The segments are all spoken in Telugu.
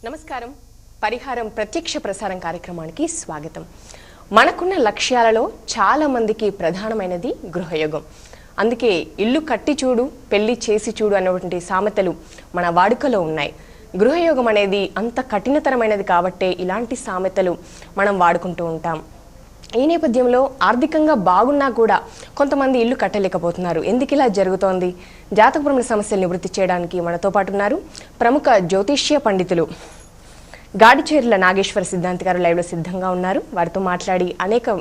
నమస్కారం. పరిహారం ప్రత్యక్ష ప్రసారం కార్యక్రమానికి స్వాగతం. మనకున్న లక్ష్యాలలో చాలా మందికి ప్రధానమైనది గృహయోగం. అందుకే ఇల్లు కట్టి చూడు, పెళ్లి చేసి చూడు అన్నటువంటి సామెతలు మన వాడుకలో ఉన్నాయి. గృహయోగం అనేది అంత కఠినతరమైనది కాబట్టే ఇలాంటి సామెతలు మనం వాడుకుంటూ ఉంటాం. ఈ నేపథ్యంలో ఆర్థికంగా బాగున్నా కూడా కొంతమంది ఇల్లు కట్టలేకపోతున్నారు. ఎందుకు ఇలా జరుగుతోంది? జాతకపరమైన సమస్యలు నివృత్తి చేయడానికి మనతో పాటు ఉన్నారు ప్రముఖ జ్యోతిష్య పండితులు గాడిచేర్ల నాగేశ్వర సిద్ధాంతి గారు లైవ్లో సిద్ధంగా ఉన్నారు. వారితో మాట్లాడి అనేక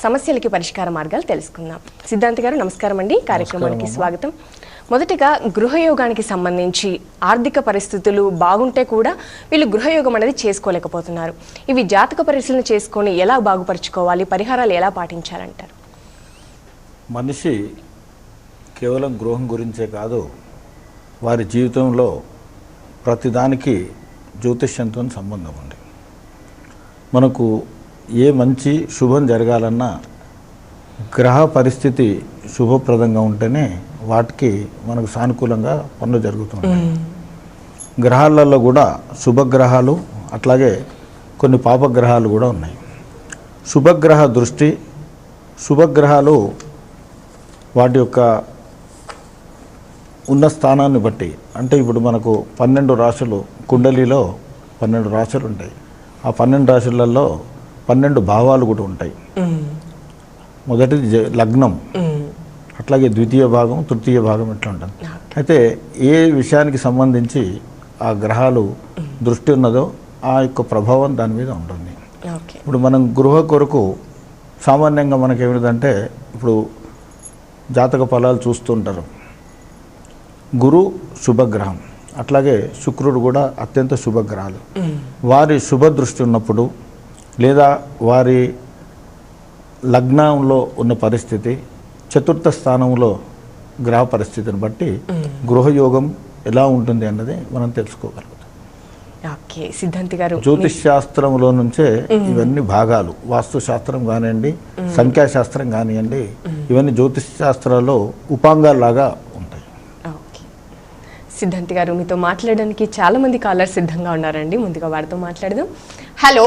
సమస్యలకి పరిష్కార మార్గాలు తెలుసుకుందాం. సిద్ధాంతి గారు నమస్కారం అండి, కార్యక్రమానికి స్వాగతం. మొదటిగా గృహయోగానికి సంబంధించి ఆర్థిక పరిస్థితులు బాగుంటే కూడా వీళ్ళు గృహయోగం అనేది చేసుకోలేకపోతున్నారు. ఇవి జాతక పరిశీలన చేసుకొని ఎలా బాగుపరుచుకోవాలి, పరిహారాలు ఎలా పాటించాలంటారు? మనిషి కేవలం గృహం గురించే కాదు, వారి జీవితంలో ప్రతిదానికి జ్యోతిష్యంతో సంబంధం ఉంది. మనకు ఏ మంచి శుభం జరగాలన్నా గ్రహ పరిస్థితి శుభప్రదంగా ఉంటేనే వాటికి మనకు సానుకూలంగా పనులు జరుగుతుంటాయి. గ్రహాలలో కూడా శుభగ్రహాలు అట్లాగే కొన్ని పాపగ్రహాలు కూడా ఉన్నాయి. శుభగ్రహ దృష్టి, శుభగ్రహాలు వాటి యొక్క ఉన్న స్థానాన్ని బట్టి, అంటే ఇప్పుడు మనకు 12 రాశులు కుండలిలో 12 రాశులు ఉంటాయి. ఆ 12 రాశులలో 12 భావాలు కూడా ఉంటాయి. మొదటిది లగ్నం, అట్లాగే ద్వితీయ భాగం, తృతీయ భాగం ఇట్లా ఉంటుంది. అయితే ఏ విషయానికి సంబంధించి ఆ గ్రహాలు దృష్టి ఉన్నదో ఆ యొక్క ప్రభావం దాని మీద ఉంటుంది. ఇప్పుడు మనం గృహ కొరకు సామాన్యంగా మనకి ఏమిటంటే, ఇప్పుడు జాతక ఫలాలు చూస్తుంటారు. గురు శుభగ్రహం, అట్లాగే శుక్రుడు కూడా అత్యంత శుభగ్రహాలు. వారి శుభ దృష్టి ఉన్నప్పుడు లేదా వారి లగ్నంలో ఉన్న పరిస్థితి, చతుర్థ స్థానంలో గ్రహ పరిస్థితిని బట్టి గృహయోగం ఎలా ఉంటుంది అన్నది మనం తెలుసుకోగలుగుతాం. ఓకే సిద్ధాంతి గారు, జ్యోతిష్ శాస్త్రంలో నుంచే ఇవన్నీ భాగాలు, వాస్తు శాస్త్రం కానివ్వండి, సంఖ్యాశాస్త్రం కానివ్వండి, ఇవన్నీ జ్యోతిష్ శాస్త్రాల్లో ఉపాంగాల్లాగా ఉంటాయి. ఓకే సిద్ధాంతి గారు, మీతో మాట్లాడడానికి చాలా మంది కాలర్స్ సిద్ధంగా ఉన్నారండి. ముందుగా వారితో మాట్లాడదాం. హలో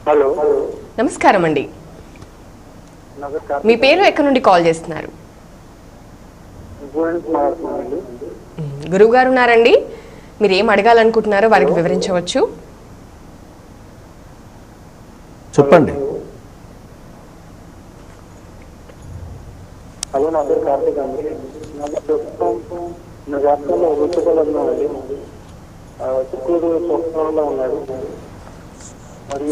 హలో, నమస్కారం అండి. మీ పేరు ఎక్కడి నుండి కాల్ చేస్తున్నారు? గురువు గారు ఉన్నారండి, మీరు ఏం అడగాలనుకుంటున్నారో వారికి వివరించవచ్చు. చెప్పండి. హలో, నా పేరు కార్తీక్ అండి. నా జాతకంలో వృత్తిపరంగా అండి శుక్రుడు స్వస్థానంలో ఉన్నాడు.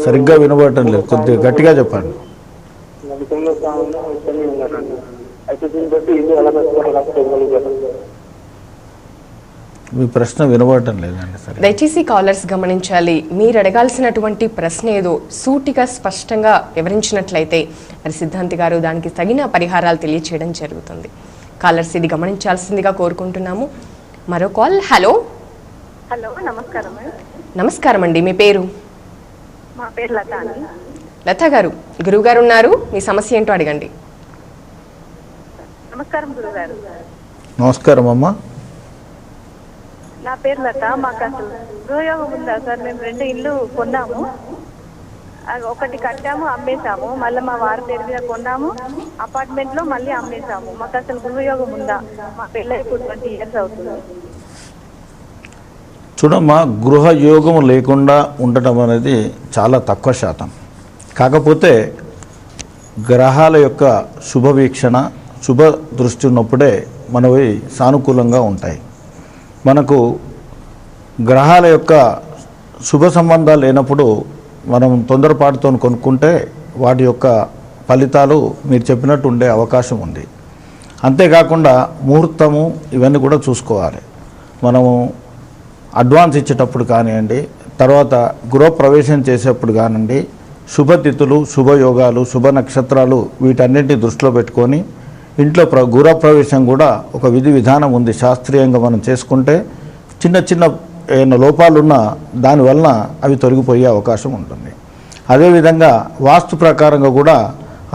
సరిగ్గా వినబడటం లేదు, కొద్దిగా గట్టిగా చెప్పండి. నడికంలో స్థానంలో శని ఉన్నాడండి. అయితే దీన్ని బట్టి ఇల్లు ఎలా పెట్టుకోగలుగుతారు? మీ ప్రశ్న వినబడటం లేదండి. సరే, దయచేసి కాలర్స్ గమనించాలి. మీరు అడగాల్సినటువంటి ప్రశ్న ఏదో సూటిగా స్పష్టంగా వివరించినట్లయితే మరి సిద్ధాంతి గారు దానికి తగిన పరిహారాలు తెలియచేయడం జరుగుతుంది. కాలర్స్ ఇది గమనించాల్సిందిగా కోరుకుంటున్నాము. మరో కాల్. హలో హలో, నమస్కారం. నమస్కారం అండి, మీ పేరు? మా పేరు లత అండి. లత గారు, గురువు గారు ఉన్నారు, మీ సమస్య ఏంటో అడగండి. నమస్కారం గురుగారు. నమస్కారం అమ్మా. నా పేరు లత. మాకు అసలు గృహయోగం ఉందా సార్? మేము 2 ఇల్లు కొన్నాము, ఒకటి కట్టాము, అమ్మేశాము. మళ్ళీ మా వారి పేరు మీద కొన్నాము, అపార్ట్మెంట్ లో మళ్ళీ అమ్మేశాము. మాకు అసలు గృహయోగం ఉందా? మా పెళ్ళి ఇప్పుడు 20 years అవుతుంది. చూడమ్మా, గృహయోగం లేకుండా ఉండటం అనేది చాలా తక్కువ శాతం. కాకపోతే గ్రహాల యొక్క శుభవీక్షణ, శుభ దృష్టి ఉన్నప్పుడే మనవి సానుకూలంగా ఉంటాయి. మనకు గ్రహాల యొక్క శుభ సంబంధాలు లేనప్పుడు మనం తొందరపాటుతో కొనుక్కుంటే వాటి యొక్క ఫలితాలు మీరు చెప్పినట్టు ఉండే అవకాశం ఉంది. అంతేకాకుండా ముహూర్తము ఇవన్నీ కూడా చూసుకోవాలి. మనము అడ్వాన్స్ ఇచ్చేటప్పుడు కానివ్వండి, తర్వాత గృహప్రవేశం చేసేప్పుడు కానివ్వండి, శుభతిథులు, శుభయోగాలు, శుభ నక్షత్రాలు వీటన్నింటినీ దృష్టిలో పెట్టుకొని ఇంట్లో గృహప్రవేశం కూడా ఒక విధి విధానం ఉంది. శాస్త్రీయంగా మనం చేసుకుంటే చిన్న చిన్న ఏమైనా లోపాలున్నా దానివలన అవి తొలగిపోయే అవకాశం ఉంటుంది. అదేవిధంగా వాస్తు ప్రకారంగా కూడా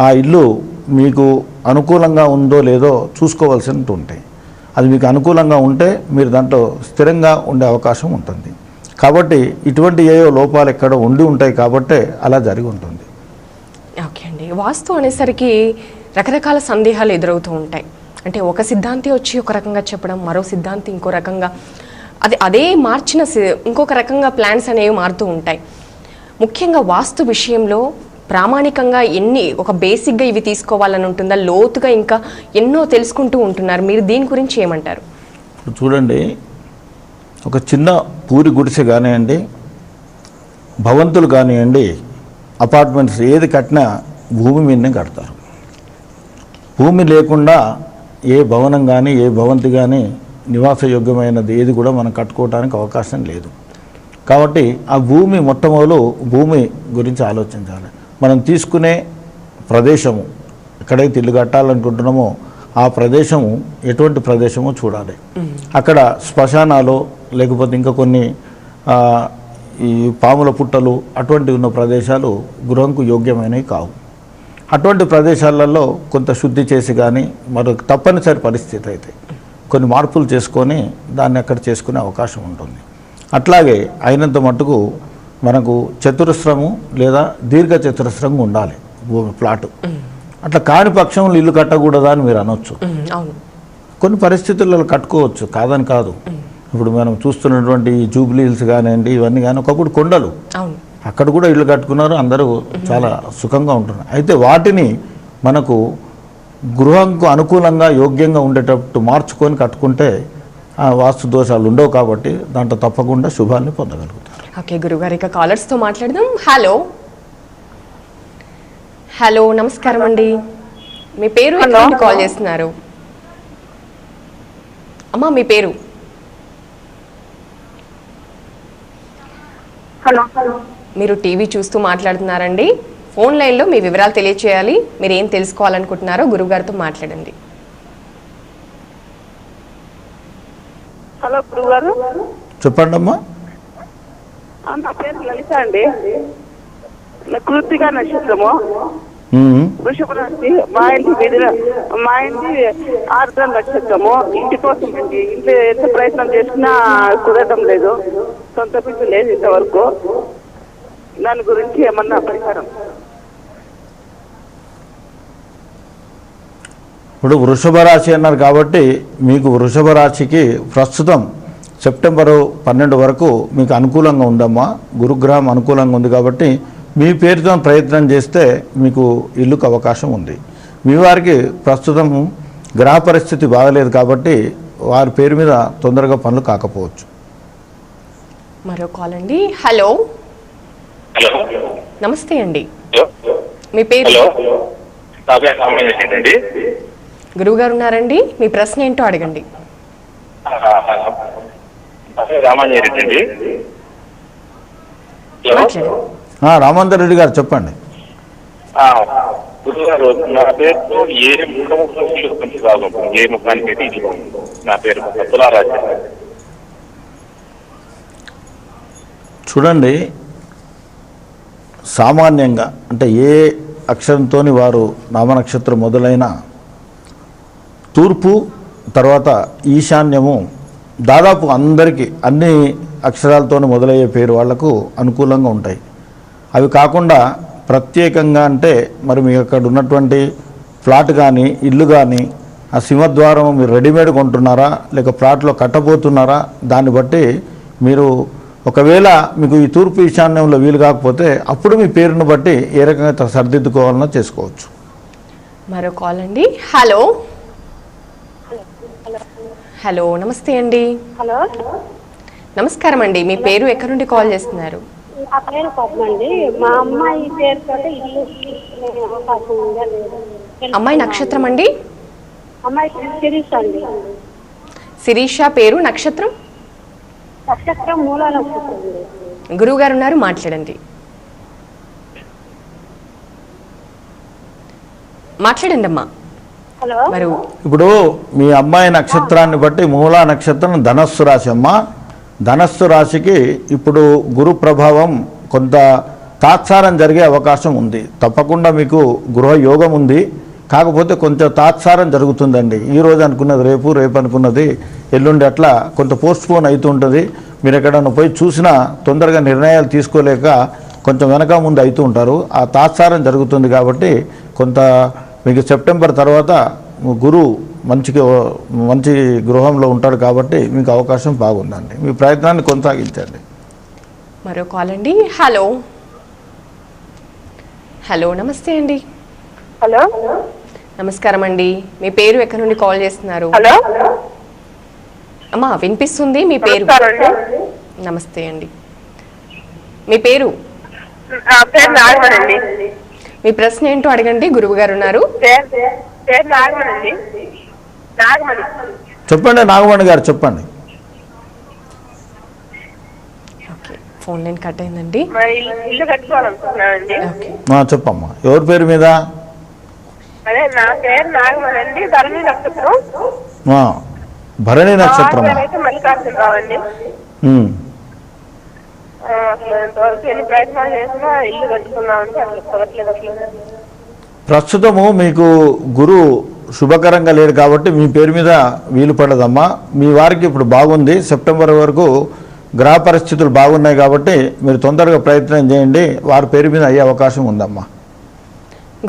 ఆ ఇల్లు మీకు అనుకూలంగా ఉందో లేదో చూసుకోవాల్సి ఉంటాయి. అది మీకు అనుకూలంగా ఉంటే మీరు దాంట్లో స్థిరంగా ఉండే అవకాశం ఉంటుంది. కాబట్టి ఇటువంటి ఏవో లోపాలు ఎక్కడ ఉండి ఉంటాయి కాబట్టే అలా జరిగి ఉంటుంది. ఓకే అండి. వాస్తు అనేసరికి రకరకాల సందేహాలు ఎదురవుతూ ఉంటాయి. అంటే ఒక సిద్ధాంతి వచ్చి ఒక రకంగా చెప్పడం, మరో సిద్ధాంతి ఇంకో రకంగా, అదే మార్చిన ఇంకొక రకంగా ప్లాన్స్ అనేవి మారుతూ ఉంటాయి. ముఖ్యంగా వాస్తు విషయంలో ప్రామాణికంగా ఒక బేసిక్గా ఇవి తీసుకోవాలని ఉంటుందా, లోతుగా ఇంకా ఎన్నో తెలుసుకుంటూ ఉంటున్నారు, మీరు దీని గురించి ఏమంటారు? చూడండి, ఒక చిన్న పూరి గుడిసె కానివ్వండి, భవంతులు కానివ్వండి, అపార్ట్మెంట్స్ ఏది కట్టినా భూమి మీదనే కడతారు. భూమి లేకుండా ఏ భవనం కానీ ఏ భవంతి కానీ నివాసయోగ్యమైనది ఏది కూడా మనం కట్టుకోవడానికి అవకాశం లేదు. కాబట్టి ఆ భూమి మొట్టమొదలు భూమి గురించి ఆలోచించాలి. మనం తీసుకునే ప్రదేశము, ఎక్కడైతే ఇల్లు కట్టాలనుకుంటున్నామో ఆ ప్రదేశము ఎటువంటి ప్రదేశమో చూడాలి. అక్కడ శ్మశానాలు లేకపోతే ఇంకా కొన్ని ఈ పాముల పుట్టలు అటువంటి ఉన్న ప్రదేశాలు గృహంకు యోగ్యమైనవి కావు. అటువంటి ప్రదేశాలలో కొంత శుద్ధి చేసి కానీ మరొక తప్పనిసరి పరిస్థితి అయితే కొన్ని మార్పులు చేసుకొని దాన్ని అక్కడ చేసుకునే అవకాశం ఉంటుంది. అట్లాగే అయినంత మట్టుకు మనకు చతురస్రము లేదా దీర్ఘ చతురస్రంగా ఉండాలి భూమి ప్లాటు. అట్లా కాని పక్షంలో ఇల్లు కట్టకూడదా అని మీరు అనొచ్చు. కొన్ని పరిస్థితులలో కట్టుకోవచ్చు, కాదని కాదు. ఇప్పుడు మనం చూస్తున్నటువంటి జూబ్లీ హిల్స్ కానివ్వండి, ఇవన్నీ కానీ ఒకప్పుడు కొండలు, అక్కడ కూడా ఇల్లు కట్టుకున్నారు, అందరూ చాలా సుఖంగా ఉంటున్నారు. అయితే వాటిని మనకు గృహంకు అనుకూలంగా యోగ్యంగా ఉండేటట్టు మార్చుకొని కట్టుకుంటే ఆ వాస్తు దోషాలు ఉండవు. కాబట్టి దాంట్లో తప్పకుండా శుభాన్ని పొందగలుగుతారు. ఓకే గురుగారు, ఇక కాలర్స్తో మాట్లాడదాం. హలో హలో నమస్కారం అండి, మీ పేరు, ఎక్కడ నుండి కాల్ చేస్తున్నారు? అమ్మా మీ పేరు? హలో, మీరు టీవీ చూస్తూ మాట్లాడుతున్నారండి. ఫోన్ లైన్లో మీ వివరాలు తెలియచేయాలి, మీరు ఏం తెలుసుకోవాలనుకుంటున్నారో గురుగారితో మాట్లాడండి. హలో గురుగారు, చెప్పండి అమ్మా. నా పేరు లలిత అండి. కృత్తిక నక్షత్రము, వృషభ రాశి. మా ఇంటి ఆర్ద్ర నక్షత్రము. ఇంటి కోసం అండి. ఇంట్లో ఎంత ప్రయత్నం చేసినా కుదరడం లేదు, సొంత పిల్లలు లేదు ఇంతవరకు. దాని గురించి ఏమన్నా పరిహారం? ఇప్పుడు వృషభ రాశి అన్నారు కాబట్టి మీకు వృషభ రాశికి ప్రస్తుతం సెప్టెంబరు 12 వరకు మీకు అనుకూలంగా ఉందమ్మా. గురుగ్రహం అనుకూలంగా ఉంది కాబట్టి మీ పేరుతో ప్రయత్నం చేస్తే మీకు ఇల్లుకు అవకాశం ఉంది. మీ వారికి ప్రస్తుతం గ్రహ పరిస్థితి బాగలేదు కాబట్టి వారి పేరు మీద తొందరగా పనులు కాకపోవచ్చు. మరో కాల్ అండి. హలో నమస్తే అండి, మీ పేరు? గురువు గారు ఉన్నారండి, మీ ప్రశ్న ఏంటో అడగండి. రామందర్ రెడ్డి గారు చెప్పండి. నా పేరుతో ఏ ఏ ముఖానికి ఇది నా పేరు తులారాశి. చూడండి, సామాన్యంగా అంటే ఏ అక్షరంతో వారు నామనక్షత్రం మొదలైన తూర్పు తర్వాత ఈశాన్యము దాదాపు అందరికీ అన్ని అక్షరాలతో మొదలయ్యే పేరు వాళ్లకు అనుకూలంగా ఉంటాయి. అవి కాకుండా ప్రత్యేకంగా అంటే మరి మీకు అక్కడ ఉన్నటువంటి ఫ్లాట్ కానీ ఇల్లు కానీ ఆ సింహద్వారం మీరు రెడీమేడ్ కొంటున్నారా లేక ప్లాట్లో కట్టబోతున్నారా, దాన్ని బట్టి మీరు ఒకవేళ మీకు ఈ తూర్పు ఈశాన్యంలో వీలు కాకపోతే అప్పుడు మీ పేరును బట్టి ఏ రకంగా సరిదిద్దుకోవాలన్నా చేసుకోవచ్చు. మరో కాల్ అండి. హలో హలో నమస్తే అండి. హలో నమస్కారం అండి, మీ పేరు, ఎక్కడి నుండి కాల్ చేస్తున్నారు? నా పేరు పద్మ అండి. మా అమ్మాయి పేరుతో ఇల్లు అవకాశం ఉందా లేదా? అమ్మాయి నక్షత్రం అండి? అమ్మాయి శిరీష అండి. శిరీష పేరు, నక్షత్రం? నక్షత్రం మూల నక్షత్రం అండి. గురువు గారు ఉన్నారు, మాట్లాడండి. మాట్లాడండి అమ్మా. హలో, మరి ఇప్పుడు మీ అమ్మాయి నక్షత్రాన్ని బట్టి మూలా నక్షత్రం ధనస్సు రాశి అమ్మ. ధనస్సు రాశికి ఇప్పుడు గురు ప్రభావం కొంత తాత్సారం జరిగే అవకాశం ఉంది. తప్పకుండా మీకు గృహ యోగం ఉంది, కాకపోతే కొంచెం తాత్సారం జరుగుతుందండి. ఈరోజు అనుకున్నది రేపు, రేపు అనుకున్నది ఎల్లుండి, అట్లా కొంత పోస్ట్పోన్ అవుతుంటుంది. మీరు ఎక్కడన్నా పోయి చూసినా తొందరగా నిర్ణయాలు తీసుకోలేక కొంచెం వెనక ముందు అవుతూ ఉంటారు. ఆ తాత్సారం జరుగుతుంది. కాబట్టి కొంత మీకు సెప్టెంబర్ తర్వాత గురువు మంచి గృహంలో ఉంటాడు కాబట్టి మీకు అవకాశం బాగుందండి. మీ ప్రయత్నాన్ని కొనసాగించండి. మరో కాల్ అండి. హలో హలో నమస్తే అండి. హలో నమస్కారం అండి. మీ పేరు ఎక్కడి నుండి కాల్ చేస్తున్నారు? హలో అమ్మా వినిపిస్తుంది. మీ పేరు? నమస్తే అండి. మీ పేరు? పేరు నాగమణి అండి. మీ ప్రశ్న ఏంటో అడగండి. గురువు గారు ఉన్నారు. పేరు నాగమణి అండి. నాగమణి. చెప్పండి నాగమణి గారు, చెప్పండి. ఓకే, ఫోన్ లైన్ కట్ అయిందండి. ఇల్లు కట్టుకోవాలనుకుంటున్నానండి. ఓకే, చెప్పమ్మా. ఎవరి పేరు మీద? అదే నా పేరు నాగమణి అండి. ధరణి నక్షత్రం. భరణి నక్షత్రం. మల్లికార్జునరావు అండి. ఎన్ని ప్రయత్నాలు చేసినా ఇల్లు కట్టుకున్నామంటే అసలు కుదరట్లేదు. ప్రస్తుతము మీకు గురు శుభకరంగా లేడు కాబట్టి మీ పేరు మీద వీలు పడదమ్మా. మీ వారికి ఇప్పుడు బాగుంది. సెప్టెంబర్ వరకు గ్రహ పరిస్థితులు బాగున్నాయి కాబట్టి మీరు తొందరగా ప్రయత్నం చేయండి. వారి పేరు మీద అయ్యే అవకాశం ఉందమ్మా.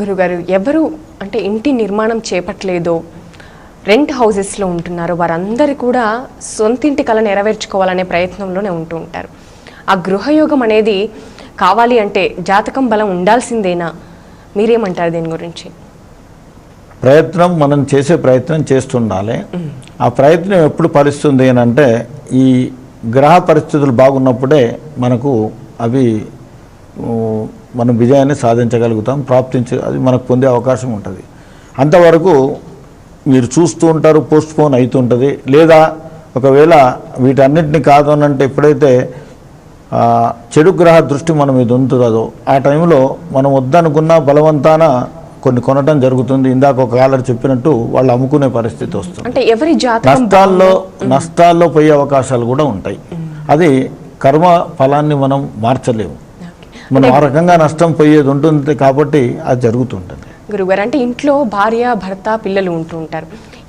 గురుగారు, ఎవరు అంటే ఇంటి నిర్మాణం చేపట్టలేదో, రెంట్ హౌసెస్లో ఉంటున్నారో వారందరూ కూడా సొంతింటి కళ నెరవేర్చుకోవాలనే ప్రయత్నంలోనే ఉంటూ ఉంటారు. ఆ గృహయోగం అనేది కావాలి అంటే జాతకం బలం ఉండాల్సిందేనా? మీరేమంటారు దీని గురించి? ప్రయత్నం మనం చేసే ప్రయత్నం చేస్తుండాలి. ఆ ప్రయత్నం ఎప్పుడు ఫలిస్తుంది అని అంటే ఈ గ్రహ పరిస్థితులు బాగున్నప్పుడే మనకు అవి మనం విజయాన్ని సాధించగలుగుతాం. అది మనకు పొందే అవకాశం ఉంటుంది. అంతవరకు మీరు చూస్తూ ఉంటారు, పోస్ట్ పోన్ అవుతుంటుంది. లేదా ఒకవేళ వీటన్నిటిని కాదు అని అంటే ఎప్పుడైతే చెడు గ్రహ దృష్టి మన మీద ఉంటుందో ఆ టైంలో మనం వద్దనుకున్న బలవంతాన కొన్ని కొనటం జరుగుతుంది. ఇందాక ఒక కాలర్ చెప్పినట్టు వాళ్ళు అమ్ముకునే పరిస్థితి వస్తుంది. అంటే ఎవరి నష్టాల్లో పోయే అవకాశాలు కూడా ఉంటాయి. అది కర్మ ఫలాన్ని మనం మార్చలేము. మనం ఆ రకంగా నష్టం పోయేది ఉంటుంది కాబట్టి అది జరుగుతుంటుంది. గురుగారు, అంటే ఇంట్లో భార్య భర్త పిల్లలు ఉంటూ ఉంటారు.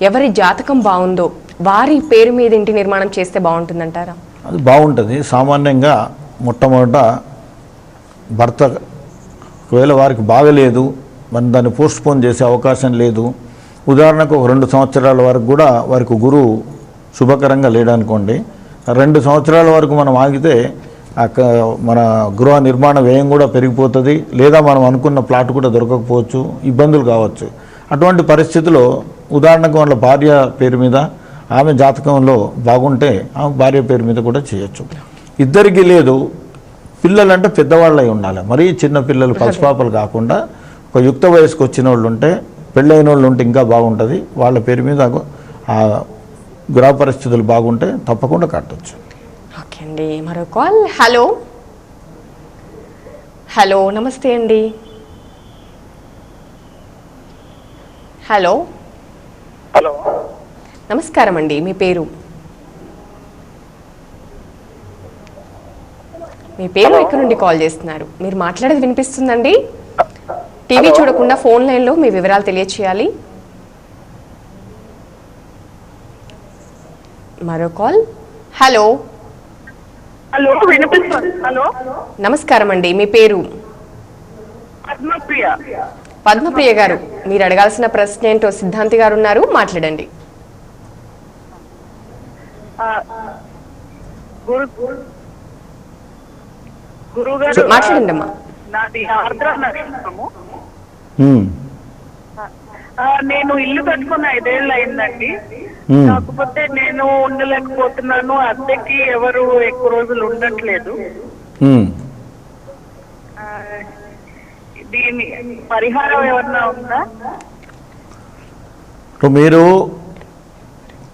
ఎవరి జాతకం బాగుందో వారి పేరు మీద ఇంటి నిర్మాణం చేస్తే బాగుంటుందంటారా? అది బాగుంటుంది. సామాన్యంగా మొట్టమొదట భర్త ఒకవేళ వారికి బాగలేదు, మనం దాన్ని పోస్ట్ పోన్ చేసే అవకాశం లేదు. ఉదాహరణకు ఒక 2 సంవత్సరాల వరకు కూడా వారికి గురువు శుభకరంగా లేడనుకోండి, 2 సంవత్సరాల వరకు మనం ఆగితే మన గృహ నిర్మాణ వ్యయం కూడా పెరిగిపోతుంది. లేదా మనం అనుకున్న ప్లాట్ కూడా దొరకకపోవచ్చు, ఇబ్బందులు కావచ్చు. అటువంటి పరిస్థితిలో ఉదాహరణకు వాళ్ళ భార్య పేరు మీద, ఆమె జాతకంలో బాగుంటే ఆమె భార్య పేరు మీద కూడా చేయొచ్చు. ఇద్దరికీ లేదు, పిల్లలంటే పెద్దవాళ్ళై ఉండాలి. మరీ చిన్న పిల్లలు పసిపాపలు కాకుండా ఒక యుక్త వయసుకు వచ్చిన వాళ్ళు ఉంటే, పెళ్ళైన వాళ్ళు ఉంటే ఇంకా బాగుంటుంది. వాళ్ళ పేరు మీద ఆ గృహ పరిస్థితులు బాగుంటే తప్పకుండా కట్టవచ్చు. ఓకే అండి. మరో కాల్. హలో హలో నమస్తే అండి. హలో హలో నమస్కారం అండి. మీ పేరు? మీ పేరు ఎక్కడి నుండి కాల్ చేస్తున్నారు? మీరు మాట్లాడేది వినిపిస్తుందండి. టీవీ చూడకుండా ఫోన్ లైన్లో మీ వివరాలు తెలియచేయాలి. మరో కాల్. హలో హలో వినిపిస్తుంది. హలో నమస్కారం అండి. మీ పేరు? పద్మప్రియ. పద్మప్రియ గారు, మీరు అడగాల్సిన ప్రశ్న ఏంటో సిద్ధాంతి గారు ఉన్నారు, మాట్లాడండి. గురుగారు మాట్లాడండి అమ్మా. నాది ఆర్ద్ర నక్షత్రము. నేను ఇల్లు కట్టుకున్న 5 ఏళ్ళు అయిందండి. కాకపోతే నేను ఉండలేకపోతున్నాను. అద్దెకి ఎవరు ఎక్కువ రోజులు ఉండట్లేదు. దీని పరిహారం ఏమన్నా ఉందా? మీరు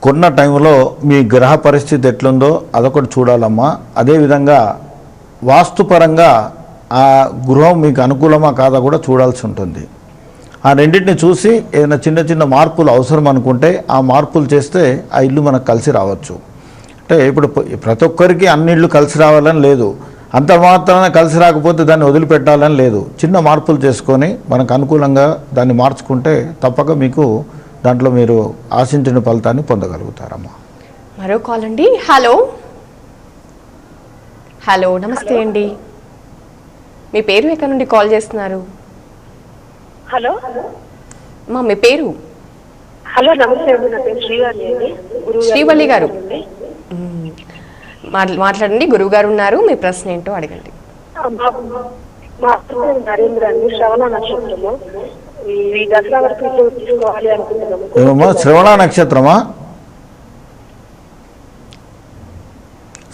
కొన్న టైంలో మీ గ్రహ పరిస్థితి ఎట్లుందో అదొకటి చూడాలమ్మా. అదేవిధంగా వాస్తుపరంగా ఆ గృహం మీకు అనుకూలమా కాదా కూడా చూడాల్సి ఉంటుంది. ఆ రెండింటిని చూసి ఏదైనా చిన్న చిన్న మార్పులు అవసరం అనుకుంటే ఆ మార్పులు చేస్తే ఆ ఇల్లు మనకు కలిసి రావచ్చు. అంటే ఇప్పుడు ప్రతి ఒక్కరికి అన్ని ఇళ్ళు కలిసి రావాలని లేదు, అంత మాత్రాన కలిసి రాకపోతే దాన్ని వదిలిపెట్టాలని లేదు. చిన్న మార్పులు చేసుకొని మనకు అనుకూలంగా దాన్ని మార్చుకుంటే తప్పక మీకు దాంట్లో మీరు ఆశించిన ఫలితాన్ని పొందగలుగుతారమ్మా. మరో కాల్ అండి. హలో హలో, నమస్తే అండి. మీ పేరు ఎక్కడి నుండి కాల్ చేస్తున్నారు? హలో అమ్మా, మీ పేరు? హలో నమస్తే అండి, నా పేరు శ్రీవాణి అండి. శ్రీవల్లి గారు మాట్లాడండి. గురువు గారు ఉన్నారు, మీ ప్రశ్న ఏంటో అడగండి. మా పేరు నరేంద్ర అండి. శ్రవణ నక్షత్రము. ఈ దసరా వరకు ఇల్లు తీసుకోవాలి అనుకుంటున్నాము. ఏమమ్మా, శ్రవణ నక్షత్రమా?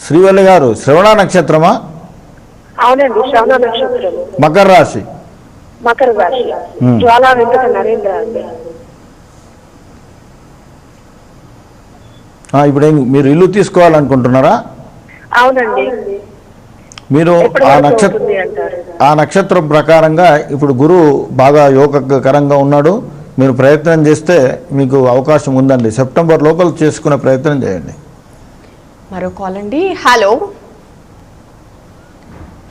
శ్రీవల్లి గారు, శ్రవణ నక్షత్రమా? అవునండి, శ్రవణ నక్షత్రము. మకర రాశి. మకర రాశి. జ్వాలా వెంకట నరేంద్ర అండి. ఇప్పుడు మీరు ఇల్లు తీసుకోవాలనుకుంటున్నారా? అవునండి. మీరు ఆ నక్షత్రం ప్రకారంగా ఇప్పుడు గురువు బాగా యోగకరంగా ఉన్నాడు. మీరు ప్రయత్నం చేస్తే మీకు అవకాశం ఉందండి. సెప్టెంబర్ లోపల చేసుకునే ప్రయత్నం చేయండి. మరో కాల్ అండి. హలో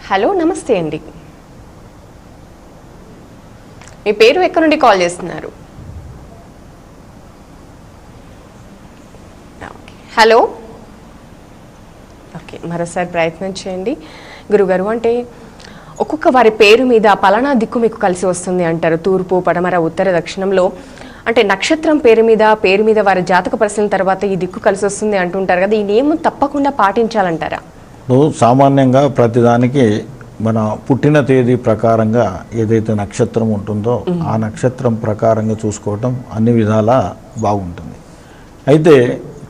హలో, నమస్తే అండి. మీ పేరు ఎక్కడి నుండి కాల్ చేస్తున్నారు? హలో, ఓకే, మరోసారి ప్రయత్నం చేయండి. గురుగారు, అంటే ఒక్కొక్క వారి పేరు మీద పలానా దిక్కు మీకు కలిసి వస్తుంది అంటారు. తూర్పు, పడమర, ఉత్తర, దక్షిణంలో అంటే నక్షత్రం పేరు మీద వారి జాతక పరిశీలన తర్వాత ఈ దిక్కు కలిసి వస్తుంది అంటుంటారు కదా, ఈ నియమం తప్పకుండా పాటించాలంటారా? సామాన్యంగా ప్రతిదానికి మన పుట్టిన తేదీ ప్రకారంగా ఏదైతే నక్షత్రం ఉంటుందో ఆ నక్షత్రం ప్రకారంగా చూసుకోవటం అన్ని విధాలా బాగుంటుంది. అయితే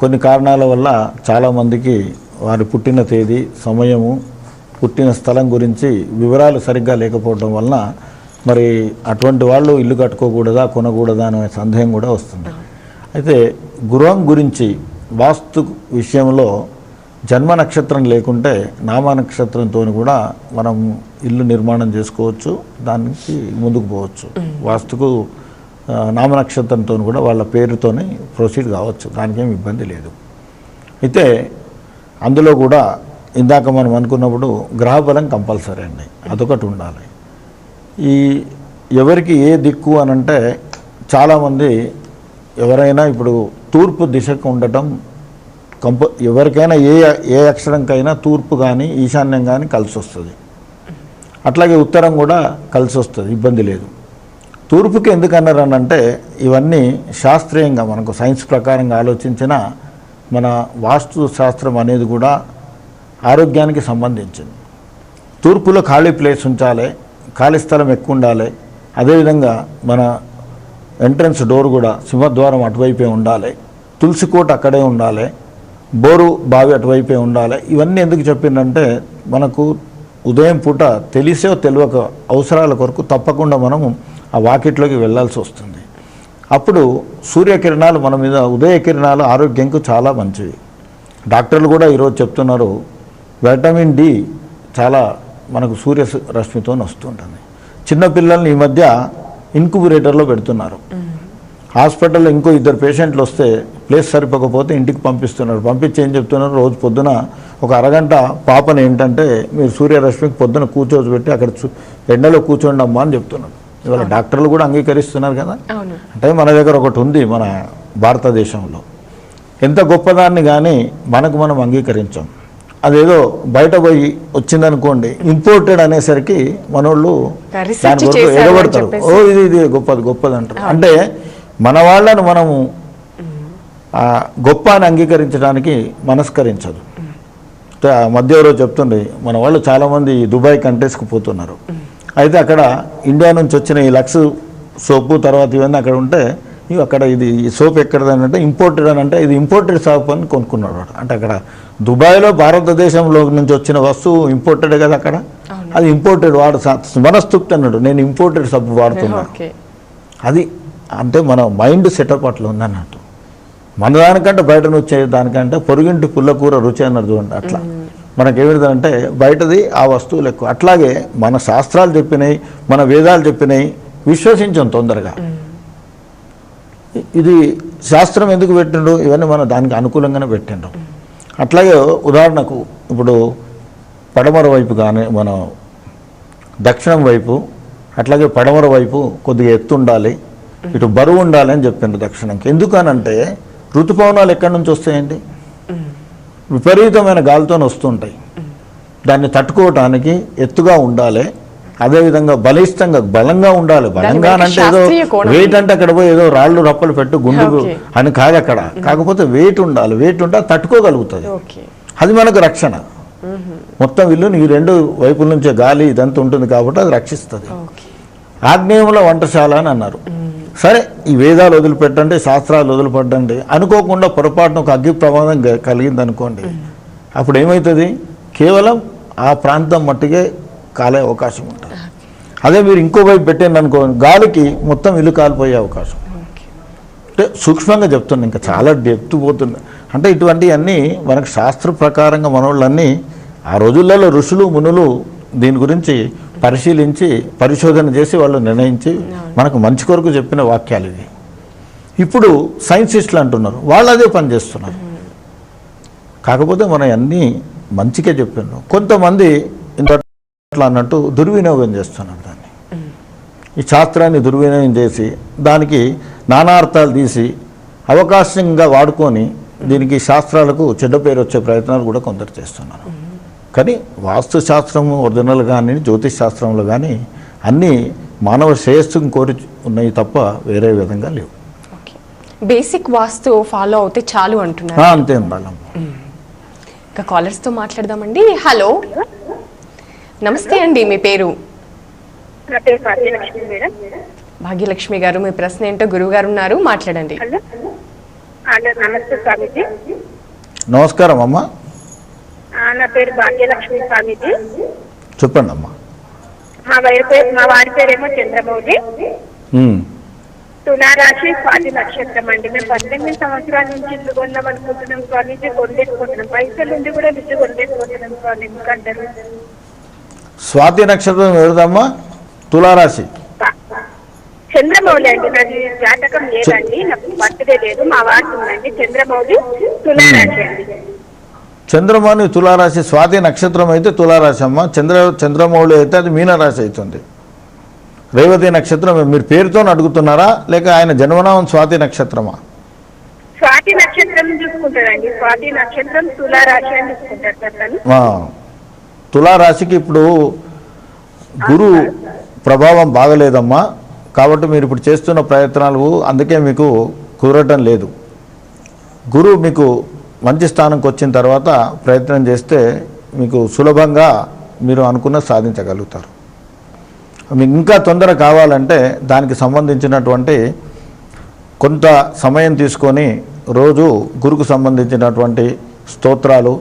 కొన్ని కారణాల వల్ల చాలామందికి వారి పుట్టిన తేదీ, సమయము, పుట్టిన స్థలం గురించి వివరాలు సరిగ్గా లేకపోవడం వలన మరి అటువంటి వాళ్ళు ఇల్లు కట్టుకోకూడదా, కొనకూడదా అనే సందేహం కూడా వస్తుంది. అయితే గృహం గురించి వాస్తు విషయంలో జన్మ నక్షత్రం లేకుంటే నామ నక్షత్రంతో కూడా మనం ఇల్లు నిర్మాణం చేసుకోవచ్చు, దానికి ముందుకు పోవచ్చు. వాస్తుకు నామ నక్షత్రంతో కూడా వాళ్ళ పేరుతోనే ప్రొసీడ్ కావచ్చు, దానికేం ఇబ్బంది లేదు. అయితే అందులో కూడా ఇందాక మనం అనుకున్నప్పుడు గ్రహబలం కంపల్సరీ అండి, అదొకటి ఉండాలి. ఈ ఎవరికి ఏ దిక్కు అనంటే చాలామంది ఎవరైనా ఇప్పుడు తూర్పు దిశకు ఉండటం ఎవరికైనా ఏ అక్షరంకైనా తూర్పు కానీ ఈశాన్యం కానీ కలిసి వస్తుంది. అట్లాగే ఉత్తరం కూడా కలిసి వస్తుంది, ఇబ్బంది లేదు. తూర్పుకి ఎందుకన్నారు అంటే ఇవన్నీ శాస్త్రీయంగా మనకు సైన్స్ ప్రకారంగా ఆలోచించిన మన వాస్తు శాస్త్రం అనేది కూడా ఆరోగ్యానికి సంబంధించింది. తూర్పులో ఖాళీ ప్లేస్ ఉంచాలి, ఖాళీ స్థలం ఎక్కువ ఉండాలి. అదేవిధంగా మన ఎంట్రన్స్ డోర్ కూడా సింహద్వారం అటువైపే ఉండాలి, తులసి కోట అక్కడే ఉండాలి, బోరు బావి అటువైపే ఉండాలి. ఇవన్నీ ఎందుకు చెప్పిందంటే మనకు ఉదయం పూట తెలిసో తెలియక అవసరాల కొరకు తప్పకుండా మనము ఆ వాకిట్లోకి వెళ్ళాల్సి వస్తుంది. అప్పుడు సూర్యకిరణాలు మన మీద, ఉదయ కిరణాలు ఆరోగ్యంకు చాలా మంచివి. డాక్టర్లు కూడా ఈరోజు చెప్తున్నారు విటమిన్ డి చాలా మనకు సూర్య రశ్మితో వస్తుంటుంది. చిన్నపిల్లల్ని ఈ మధ్య ఇన్క్యుబేటర్లో పెడుతున్నారు. హాస్పిటల్లో ఇంకో 2 పేషెంట్లు వస్తే ప్లేస్ సరిపోకపోతే ఇంటికి పంపిస్తున్నారు. పంపించి ఏం చెప్తున్నారు, రోజు పొద్దున ఒక అరగంట పాపను ఏంటంటే మీరు సూర్యరశ్మికి పొద్దున కూర్చోబెట్టి అక్కడ ఎండలో కూర్చోండి అమ్మా అని చెప్తున్నారు. ఇవాళ డాక్టర్లు కూడా అంగీకరిస్తున్నారు కదా. అంటే మన దగ్గర ఒకటి ఉంది మన భారతదేశంలో, ఎంత గొప్పదాన్ని కానీ మనకు మనం అంగీకరించాం. అదేదో బయట పోయి వచ్చిందనుకోండి ఇంపోర్టెడ్ అనేసరికి మనోళ్ళు దాని వరకు ఎగబడతారు. ఓ ఇది గొప్పది అంటారు. అంటే మన వాళ్ళను మనము గొప్ప అని అంగీకరించడానికి మనస్కరించదు. మధ్య రోజు చెప్తుండే మన వాళ్ళు చాలామంది దుబాయ్ కంట్రీస్కి పోతున్నారు. అయితే అక్కడ ఇండియా నుంచి వచ్చిన ఈ లక్స్ సోపు తర్వాత ఇవన్నీ అక్కడ ఉంటే అక్కడ ఇది సోప్ ఎక్కడదని అంటే ఇంపోర్టెడ్ అని అంటే ఇది ఇంపోర్టెడ్ సోప్ అని కొనుక్కున్నాడు. అంటే అక్కడ దుబాయ్లో భారతదేశంలో నుంచి వచ్చిన వస్తువు ఇంపోర్టెడ్ కదా, అక్కడ అది ఇంపోర్టెడ్ వాడు మనస్తృప్తి అన్నాడు, నేను ఇంపోర్టెడ్ సబ్బు వాడుతున్నా. అది అంటే మన మైండ్ సెటప్ అట్లా ఉందన్నట్టు. మన దానికంటే బయట వచ్చే దానికంటే పొరుగింటి పుల్లకూర రుచి అన్నది చూడండి. అట్లా మనకేమిటంటే బయటది ఆ వస్తువులు ఎక్కువ. అట్లాగే మన శాస్త్రాలు చెప్పినాయి, మన వేదాలు చెప్పినాయి, విశ్వసించాం తొందరగా. ఇది శాస్త్రం ఎందుకు పెట్టిండ్రు, ఇవన్నీ మనం దానికి అనుకూలంగానే పెట్టిండ్రు. అట్లాగే ఉదాహరణకు ఇప్పుడు పడమర వైపు కానీ మన దక్షిణం వైపు, అట్లాగే పడమర వైపు కొద్దిగా ఎత్తు ఉండాలి, ఇటు బరువు ఉండాలి అని చెప్పిండ్రు దక్షిణంకి. ఎందుకనంటే ఋతుపవనాలు ఎక్కడి నుంచి వస్తాయండి, విపరీతమైన గాలితో వస్తుంటాయి. దాన్ని తట్టుకోవటానికి ఎత్తుగా ఉండాలి, అదేవిధంగా బలంగా ఉండాలి. బలంగా అంటే ఏదో వెయిట్ అంటే అక్కడ పోయి ఏదో రాళ్ళు రప్పలు పెట్టు గుండు అని కాదు అక్కడ. కాకపోతే వెయిట్ ఉండాలి, వెయిట్ ఉంటే తట్టుకోగలుగుతుంది. అది మనకు రక్షణ. మొత్తం ఇల్లుని ఈ రెండు వైపుల నుంచే గాలి ఇదంతా ఉంటుంది కాబట్టి అది రక్షిస్తుంది. ఆగ్నేయంలో వంటశాల అని అన్నారు. సరే, ఈ వేదాలు వదిలిపెట్టండి, శాస్త్రాలు వదిలిపెట్టండి, అనుకోకుండా పొరపాటున ఒక అగ్ని ప్రమాదం కలిగింది అనుకోండి, అప్పుడు ఏమవుతుంది? కేవలం ఆ ప్రాంతం మట్టుకే కాలే అవకాశం ఉంటుంది. అదే మీరు ఇంకో వైపు పెట్టండి అనుకోండి, గాలికి మొత్తం ఇల్లు కాలిపోయే అవకాశం. అంటే సూక్ష్మంగా చెప్తున్నా, ఇంకా చాలా డెప్త్ పోతుంది. అంటే ఇటువంటివన్నీ మనకు శాస్త్ర ప్రకారంగా మనోళ్ళన్నీ ఆ రోజులలో ఋషులు మునులు దీని గురించి పరిశీలించి పరిశోధన చేసి వాళ్ళు నిర్ణయించి మనకు మంచి కొరకు చెప్పిన వాక్యాలు ఇవి. ఇప్పుడు సైన్సిస్టులు అంటున్నారు, వాళ్ళు అదే పని చేస్తున్నారు. కాకపోతే మనం అన్నీ మంచిగా చెప్పాను. కొంతమంది ఇంతట్లా అన్నట్టు దుర్వినియోగం చేస్తున్నారు దాన్ని. ఈ శాస్త్రాన్ని దుర్వినియోగం చేసి దానికి నానార్థాలు తీసి అవకాశంగా వాడుకొని దీనికి శాస్త్రాలకు చెడ్డ పేరు వచ్చే ప్రయత్నాలు కూడా కొందరు చేస్తున్నారు. కానీ వాస్తు శాస్త్రము ఒరిజినల్ కానీ జ్యోతిష్ శాస్త్రంలో కానీ అన్నీ మానవ శ్రేయస్సును కోరి ఉన్నాయి తప్ప వేరే విధంగా లేవు. బేసిక్ వాస్తు ఫాలో అవుతే చాలు అంటున్నారు. అంతే ఉండాలి. ఇంకా కాలర్స్తో మాట్లాడదామండి. హలో, నమస్తే అండి, మీ పేరు? భాగ్యలక్ష్మి గారు, మీ ప్రశ్న ఏంటో గురువు గారు ఉన్నారు, మాట్లాడండి. నమస్కారం అమ్మా. నా పేరు భాగ్యలక్ష్మి స్వామిజీ. చెప్పండి అమ్మా. మా వారి పేరేమో చంద్రమౌళి. తులారాశి స్వాతి నక్షత్రం అండి. మేము 18 సంవత్సరాల నుంచి ఇల్లు కొన్నాం అనుకుంటున్నాం స్వామిజీ. కొనలేకపోతున్నాం, పైసలు నుండి కూడా ఇల్లు కొనలేకపోతున్నాం స్వామి. ఎందుకంటారు? స్వాతి నక్షత్రం ఎవరిదమ్మా? తులారాశి. చంద్రమౌళి అండి. నాది జాతకం లేదండి, నాకు బర్త్డే లేదు. మా వారికి ఉందండి. చంద్రమౌళి తులారాశి అండి. చంద్రమౌళి తులారాశి. స్వాతి నక్షత్రం అయితే తులారాశి అమ్మ. చంద్రమౌళి అయితే అది మీనరాశి అవుతుంది. రేవతి నక్షత్రం మీరు పేరుతో అడుగుతున్నారా లేక ఆయన జన్మనామం స్వాతి నక్షత్రమా? స్వాతి నక్షత్రం చూసుకుంటారండి. స్వాతి నక్షత్రం తులారాశి అని చూసుకుంటారు. తులారాశికి ఇప్పుడు గురు ప్రభావం బాగలేదమ్మా. కాబట్టి మీరు ఇప్పుడు చేస్తున్న ప్రయత్నాలు అందుకే మీకు కుదరటం లేదు. గురువు మీకు మంచి స్థానంకి వచ్చిన తర్వాత ప్రయత్నం చేస్తే మీకు సులభంగా మీరు అనుకున్న సాధించగలుగుతారు. మీకు ఇంకా తొందర కావాలంటే దానికి సంబంధించినటువంటి కొంత సమయం తీసుకొని రోజు గురుకు సంబంధించినటువంటి స్తోత్రాలు,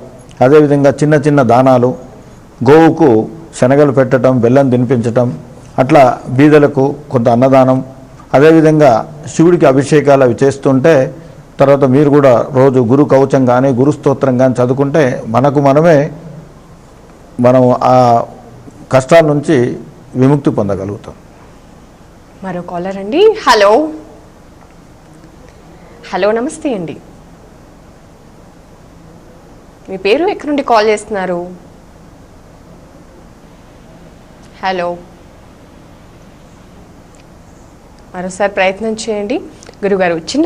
అదేవిధంగా చిన్న చిన్న దానాలు, గోవుకు శనగలు పెట్టడం, బెల్లం తినిపించటం, అట్లా బీదలకు కొంత అన్నదానం, అదేవిధంగా శివుడికి అభిషేకాలు అవి చేస్తుంటే తర్వాత మీరు కూడా రోజు గురు కవచం కానీ గురు స్తోత్రం కానీ చదువుకుంటే మనం ఆ కష్టాల నుంచి విముక్తి పొందగలుగుతాం. మరో కాలర్ అండి. హలో, హలో, నమస్తే అండి, మీ పేరు, ఎక్కడి నుండి కాల్ చేస్తున్నారు? హలో, మరోసారి ప్రయత్నం చేయండి గురుగారు. చిన్న